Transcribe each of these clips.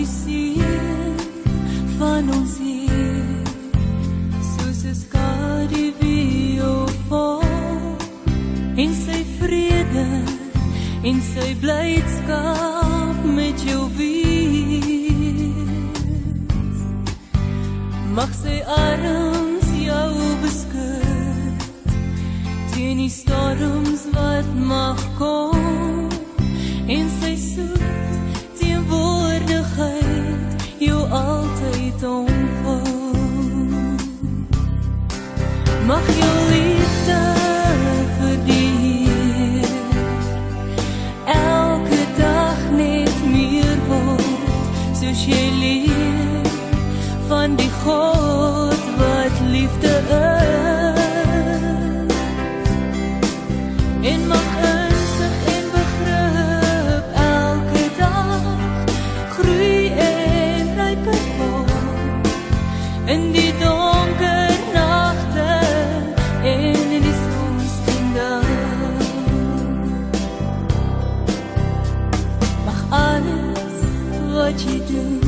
die seën van ons Heer, soos 'n skaduwee opval, en sy vrede en sy blydskap met jou wees. Mag sy arms jou beskud teen die storms wat mag kom, en sy soet teenwoordigheid jou altyd omvul. Mag jou liefde vir die Heer elke dag net meer word, soos jy leer van die God wat liefde is. En mag insig en begrip elke dag groei en ryper word in die donker nagte en in die sonskindel. Mag alles wat jy doen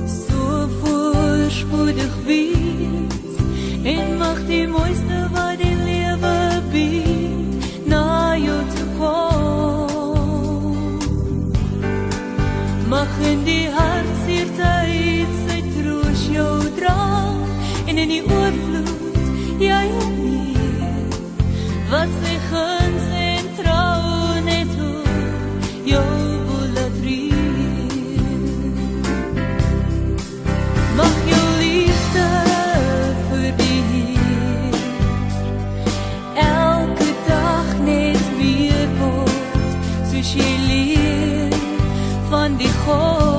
so voorspoedig wees, en mag die mooiste wat die lewe bied na jou toe kom. Mag in die hartseer tyd sy troos jou dra, en in die oorvloed jy meer, wat sy guns en trou net hoe jou wil laat reën. Mag jou liefde vir die Heer elke dag net weer word, soos jy leer van die God